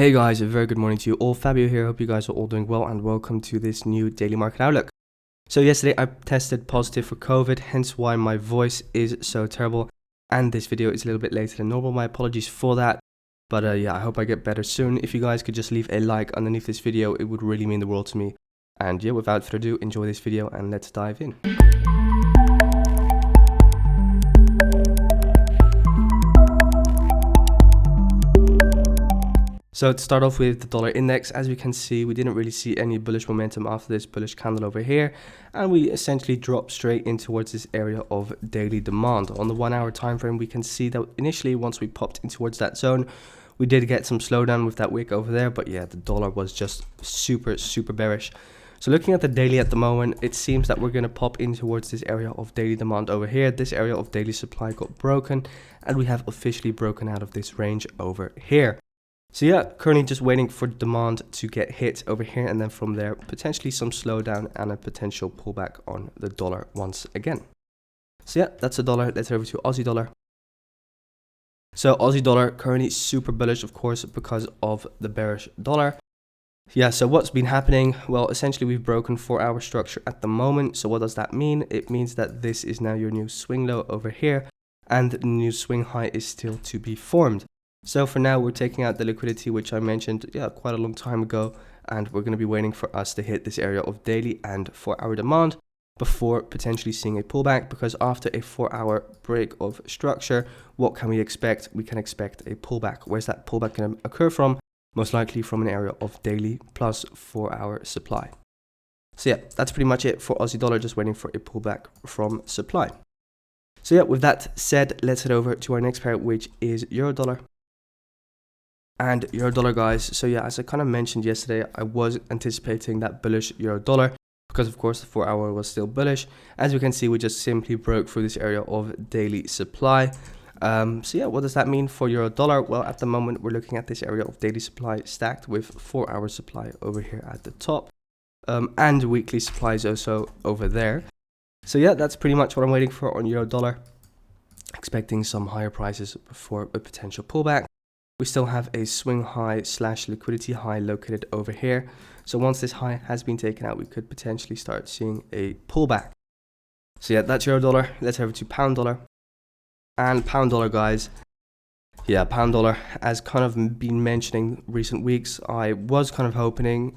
Hey guys, a very good morning to you all. Fabio here. Hope you guys are all doing well and welcome to this new daily market outlook. So yesterday I tested positive for COVID, hence why my voice is so terrible and this video is a little bit later than normal. My apologies for that. But yeah, I hope I get better soon. If you guys could just leave a like underneath this video, it would really mean the world to me. And yeah, without further ado, enjoy this video and let's dive in. So to start off with the dollar index, as we can see, we didn't really see any bullish momentum after this bullish candle over here, and we essentially dropped straight in towards this area of daily demand. On the 1 hour time frame, we can see that initially once we popped in towards that zone, we did get some slowdown with that wick over there, but yeah, the dollar was just super bearish. So looking at the daily at the moment, it seems that we're going to pop in towards this area of daily demand over here. This area of daily supply got broken and we have officially broken out of this range over here. So yeah, currently just waiting for demand to get hit over here, and then from there potentially some slowdown and a potential pullback on the dollar once again. So yeah, that's the dollar. Let's head over to Aussie dollar. So Aussie dollar currently super bullish, of course, because of the bearish dollar. Yeah, so what's been happening? Well, essentially we've broken 4-hour structure at the moment. So what does that mean? It means that this is now your new swing low over here, and the new swing high is still to be formed. So for now, we're taking out the liquidity, which I mentioned quite a long time ago, and we're going to be waiting for us to hit this area of daily and 4-hour demand before potentially seeing a pullback, because after a 4-hour break of structure, what can we expect? We can expect a pullback. Where's that pullback going to occur from? Most likely from an area of daily plus 4-hour supply. So yeah, that's pretty much it for Aussie dollar, just waiting for a pullback from supply. So yeah, with that said, let's head over to our next pair, which is euro dollar. And euro dollar, guys, so yeah, as I kind of mentioned yesterday, I was anticipating that bullish euro dollar because of course the 4-hour was still bullish. As we can see, we just simply broke through this area of daily supply. So yeah, what does that mean for euro dollar? Well, at the moment we're looking at this area of daily supply stacked with 4-hour supply over here at the top, and weekly supplies also over there. So yeah, that's pretty much what I'm waiting for on euro dollar, expecting some higher prices before a potential pullback. We still have a swing high slash liquidity high located over here. So once this high has been taken out, we could potentially start seeing a pullback. So yeah, that's euro dollar. Let's head over to pound dollar. And pound dollar, guys. Yeah, pound dollar, as kind of been mentioning recent weeks, I was kind of hoping,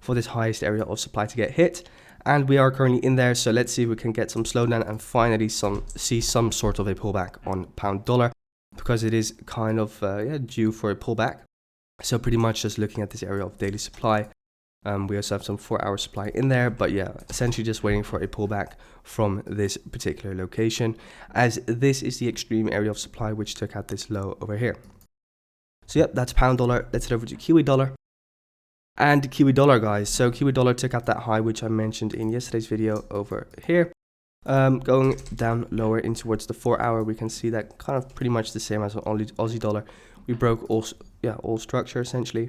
for this highest area of supply to get hit. And we are currently in there. So let's see if we can get some slowdown and finally see some sort of a pullback on pound dollar, because it is kind of due for a pullback. So pretty much just looking at this area of daily supply. We also have some 4-hour supply in there, but yeah, essentially just waiting for a pullback from this particular location, as this is the extreme area of supply which took out this low over here. So yeah, that's pound dollar. Let's head over to Kiwi dollar. And Kiwi dollar, guys, so Kiwi dollar took out that high which I mentioned in yesterday's video over here. Going down lower in towards the 4-hour, we can see that kind of pretty much the same as on Aussie dollar. We broke all structure essentially.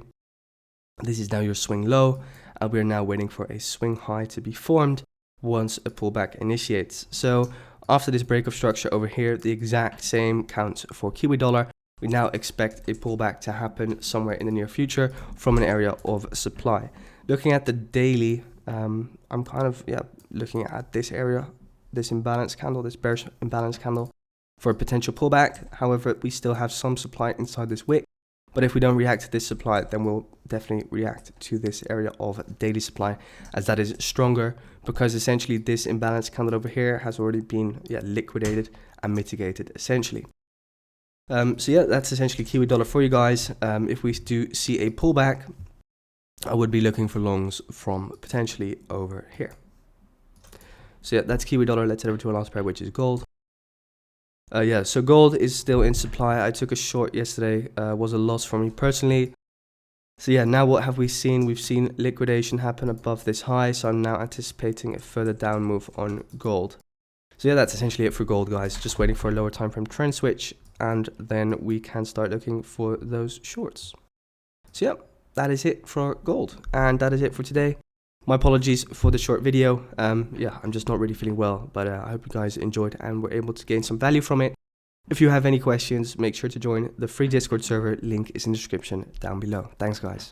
This is now your swing low, and we're now waiting for a swing high to be formed once a pullback initiates. So after this break of structure over here, the exact same counts for Kiwi dollar. We now expect a pullback to happen somewhere in the near future from an area of supply. Looking at the daily, I'm kind of looking at this area, this imbalance candle, this bearish imbalance candle, for a potential pullback. However, we still have some supply inside this wick, but if we don't react to this supply, then we'll definitely react to this area of daily supply, as that is stronger, because essentially this imbalance candle over here has already been liquidated and mitigated essentially. So yeah, that's essentially Kiwi dollar for you guys. If we do see a pullback, I would be looking for longs from potentially over here. So yeah, that's Kiwi dollar. Let's head over to our last pair, which is gold. So gold is still in supply. I took a short yesterday, was a loss for me personally. So yeah, now what have we seen? We've seen liquidation happen above this high, so I'm now anticipating a further down move on gold. So yeah, that's essentially it for gold, guys. Just waiting for a lower time frame trend switch, and then we can start looking for those shorts. So yeah, that is it for gold, and that is it for today. My apologies for the short video. I'm just not really feeling well, but I hope you guys enjoyed and were able to gain some value from it. If you have any questions, make sure to join the free Discord server. Link is in the description down below. Thanks, guys.